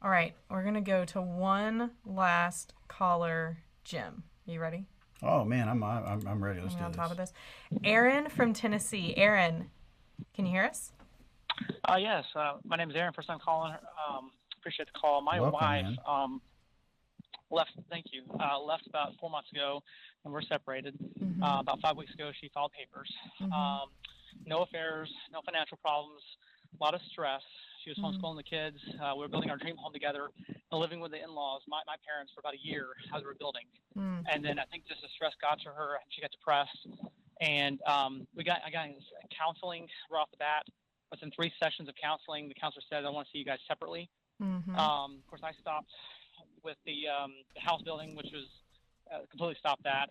All right, we're gonna go to one last caller, Jim. You ready? Oh man, I'm ready. Are Let's we do on top this. of this? Aaron from Tennessee. Aaron, can you hear us? Yes, my name is Aaron. First time calling. Appreciate the call. My Welcome, wife man. left. Thank you. Left about 4 months ago, and we're separated. Mm-hmm. About 5 weeks ago, she filed papers. Mm-hmm. Um, no affairs, no financial problems, a lot of stress. She was Mm-hmm. homeschooling the kids. We were building our dream home together, and living with the in-laws, my parents, for about a year as we were building. And then I think just the stress got to her, and she got depressed. And I got counseling right off the bat. Within 3 sessions of counseling, the counselor said, "I want to see you guys separately." Mm-hmm. Of course, I stopped with the house building, which was completely stopped that.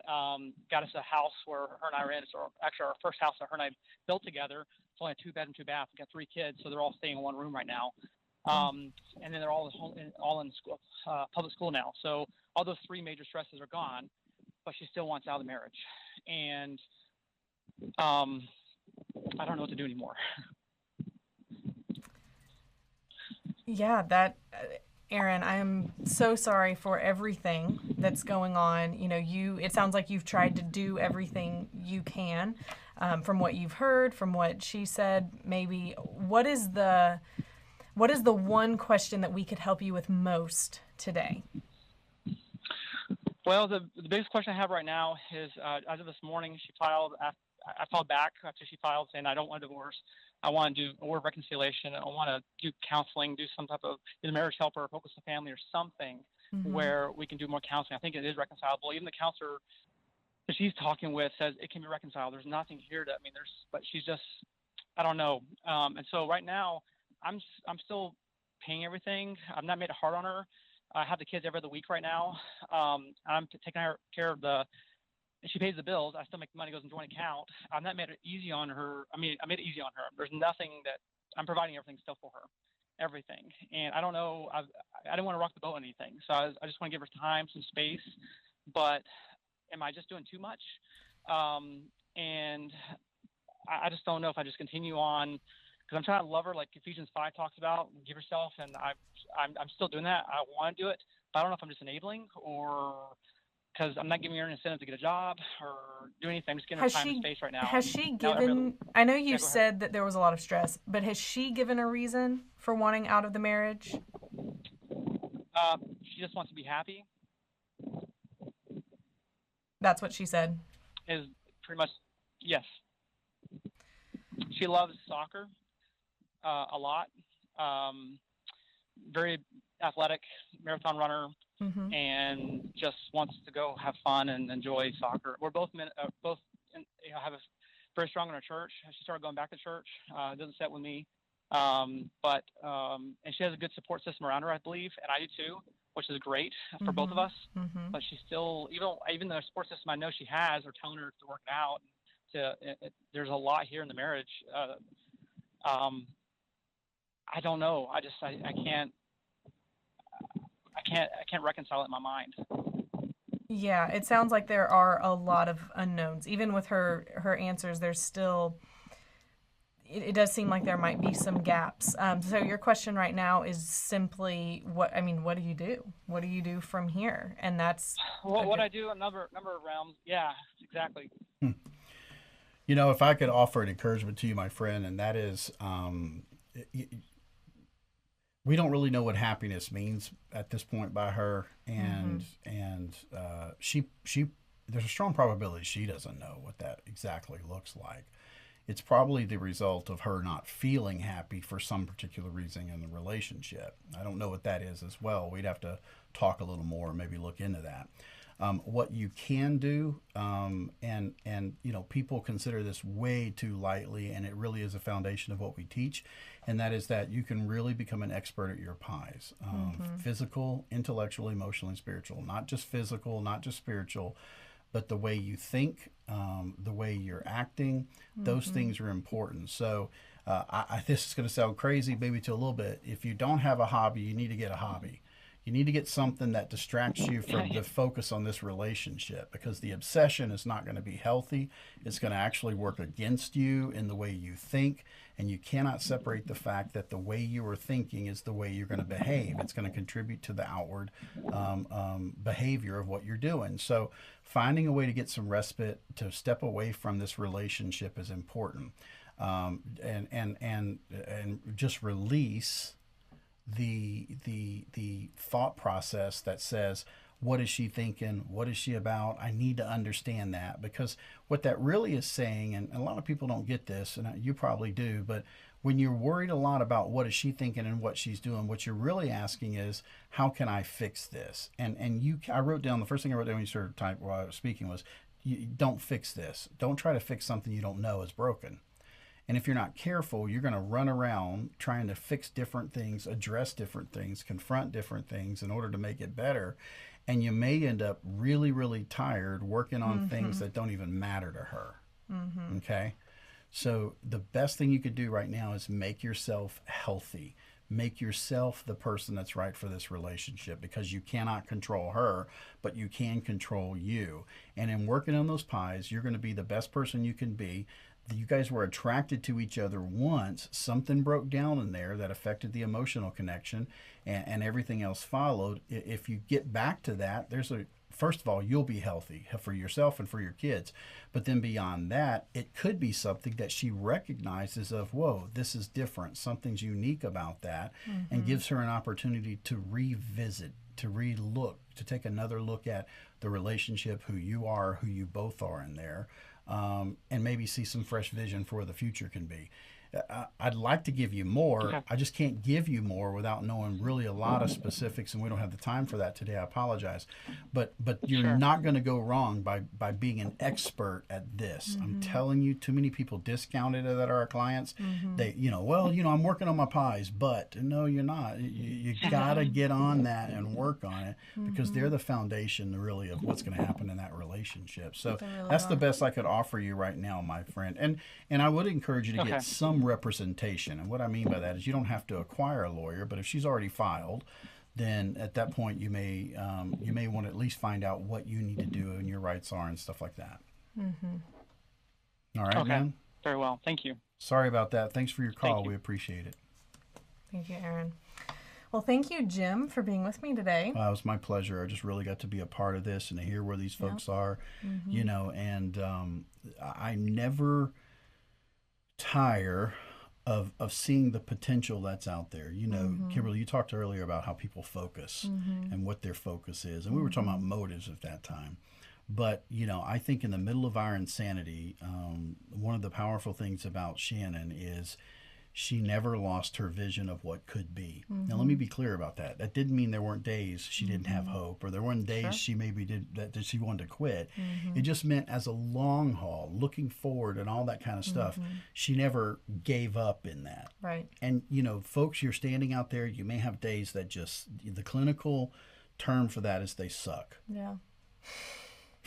Got us a house where her and I are in. It's actually our first house that her and I built together. It's only a two-bedroom, two-bath. We got 3 kids, so they're all staying in one room right now. And then they're all in school, public school now. So all those three major stresses are gone, but she still wants out of the marriage, and um, I don't know what to do anymore. Yeah, Aaron, I am so sorry for everything that's going on. It sounds like you've tried to do everything you can, from what you've heard, from what she said. Maybe what is the one question that we could help you with most today? Well, the biggest question I have right now is, as of this morning, I filed back after she filed saying I don't want a divorce. I want to do a word of reconciliation. I want to do counseling, do some type of either marriage helper, focus on family, or something Mm-hmm. where we can do more counseling. I think it is reconcilable. Even the counselor that she's talking with says it can be reconciled. There's nothing here but she's just, I don't know. And so right now, I'm still paying everything. I've not made it hard on her. I have the kids every other week right now. I'm taking care of she pays the bills. I still make the money goes in joint account. I've not made it easy on her. I mean, I made it easy on her. There's nothing that I'm providing everything still for her, everything. And I don't know. I didn't want to rock the boat on anything, so I just want to give her time, some space. But am I just doing too much? And I just don't know if I just continue on because I'm trying to love her like Ephesians 5 talks about, give yourself, and I'm still doing that. I want to do it, but I don't know if I'm just enabling or because I'm not giving her an incentive to get a job or do anything. I'm just giving her Has time and she space right now. has And she now every other given I know you yeah, go ahead. said that there was a lot of stress, but has she given a reason for wanting out of the marriage? She just wants to be happy. That's what she said. Is pretty much yes. She loves soccer a lot. Um, Very athletic, marathon runner, Mm-hmm. and just wants to go have fun and enjoy soccer. We're both have a very strong in our church. She started going back to church. It doesn't set with me, but and she has a good support system around her, I believe, and I do too, which is great for both of Mm-hmm. us. Mm-hmm. But she still, even the support system I know she has, are telling her to work it out. There's a lot here in the marriage. Um, I don't know. I can't reconcile it in my mind. Yeah, it sounds like there are a lot of unknowns. Even with her answers, there's still it does seem like there might be some gaps. So your question right now is simply what do you do? What do you do from here? And that's a What good. I do, a number of realms. Yeah, exactly. Hmm. If I could offer an encouragement to you, my friend, and that is, we don't really know what happiness means at this point by her, Mm-hmm. and she there's a strong probability she doesn't know what that exactly looks like. It's probably the result of her not feeling happy for some particular reason in the relationship. I don't know what that is as well. We'd have to talk a little more, maybe look into that. What you can do, and people consider this way too lightly, and it really is a foundation of what we teach, and that is that you can really become an expert at your pies, Mm-hmm. physical, intellectual, emotional, and spiritual. Not just physical, not just spiritual, but the way you think, the way you're acting, those Mm-hmm. things are important. So, this is going to sound crazy, maybe to a little bit. If you don't have a hobby, you need to get a hobby. You need to get something that distracts you from the focus on this relationship, because the obsession is not going to be healthy. It's going to actually work against you in the way you think, and you cannot separate the fact that the way you are thinking is the way you're going to behave. It's going to contribute to the outward behavior of what you're doing. So finding a way to get some respite, to step away from this relationship is important, and just release the thought process that says, what is she thinking? What is she about? I need to understand that, because what that really is saying, and a lot of people don't get this, and you probably do, but when you're worried a lot about what is she thinking and what she's doing, what you're really asking is, how can I fix this? I wrote down, the first thing I wrote down when you started type while I was speaking was, don't fix this. Don't try to fix something you don't know is broken. And if you're not careful, you're going to run around trying to fix different things, address different things, confront different things in order to make it better. And you may end up really, really tired working on things that don't even matter to her. Okay? So the best thing you could do right now is make yourself healthy. Make yourself the person that's right for this relationship, because you cannot control her, but you can control you. And in working on those pies, you're going to be the best person you can be. You guys were attracted to each other once. Something broke down in there that affected the emotional connection, and everything else followed. If you get back to that, first of all, you'll be healthy for yourself and for your kids. But then beyond that, it could be something that she recognizes of, whoa, this is different. Something's unique about that, and gives her an opportunity to revisit, to relook, to take another look at the relationship, who you are, who you both are in there. And maybe see some fresh vision for where the future can be. I'd like to give you more. Okay. I just can't give you more without knowing really a lot of specifics, and we don't have the time for that today. I apologize. But you're Sure. not going to go wrong by being an expert at this. I'm telling you, too many people discount it that are our clients. They, I'm working on my pies, but no, you're not. You got to get on that and work on it, because they're the foundation really of what's going to happen in that relationship. So that's the best I could offer you right now, my friend. And I would encourage you to get some representation. And what I mean by that is, you don't have to acquire a lawyer, but if she's already filed, then at that point you may want to at least find out what you need to do and your rights are and stuff like that. All right, man? Very well. Thank you. Sorry about that. Thanks for your call. Thank you. We appreciate it. Thank you, Aaron. Well, thank you, Jim, for being with me today. It was my pleasure. I just really got to be a part of this and to hear where these folks are, and I never tire of seeing the potential that's out there. Kimberly, you talked earlier about how people focus and what their focus is. And we were talking about motives at that time. But, I think in the middle of our insanity, one of the powerful things about Shannon is she never lost her vision of what could be. Now, let me be clear about that. That didn't mean there weren't days she didn't have hope, or there weren't days she maybe did that she wanted to quit. It just meant as a long haul, looking forward and all that kind of stuff, she never gave up in that. Right. And, folks, you're standing out there, you may have days that just, the clinical term for that is they suck. Yeah.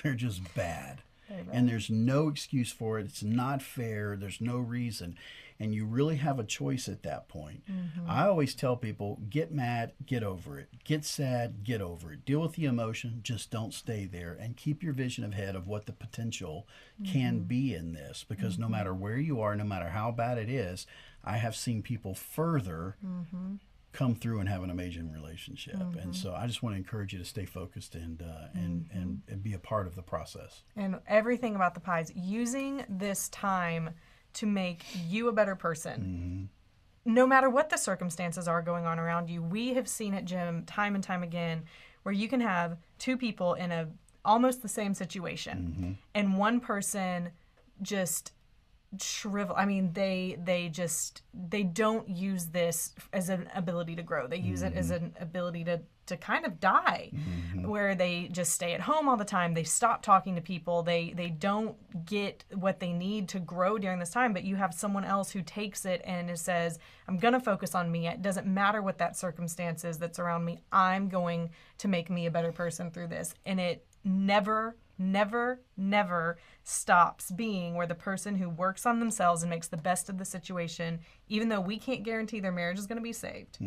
They're just bad. Very bad. And there's no excuse for it. It's not fair. There's no reason. And you really have a choice at that point. I always tell people, get mad, get over it. Get sad, get over it. Deal with the emotion, just don't stay there. And keep your vision ahead of what the potential can be in this. Because no matter where you are, no matter how bad it is, I have seen people further come through and have an amazing relationship. And so I just want to encourage you to stay focused and be a part of the process. And everything about the pies, using this time to make you a better person. No matter what the circumstances are going on around you. We have seen it, Jim, time and time again, where you can have two people in almost the same situation, and one person just shrivel. I mean, they don't use this as an ability to grow. They use it as an ability to kind of die, where they just stay at home all the time. They stop talking to people. They don't get what they need to grow during this time. But you have someone else who takes it and it says, I'm going to focus on me. It doesn't matter what that circumstance is that's around me. I'm going to make me a better person through this. And it never never stops being where the person who works on themselves and makes the best of the situation, even though we can't guarantee their marriage is going to be saved,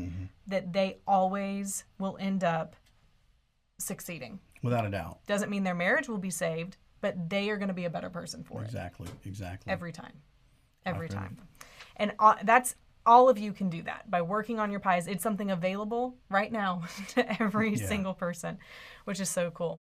that they always will end up succeeding. Without a doubt. Doesn't mean their marriage will be saved, but they are going to be a better person for it. Exactly. Every time. Every time. And that's all of you can do that by working on your pies. It's something available right now to every single person, which is so cool.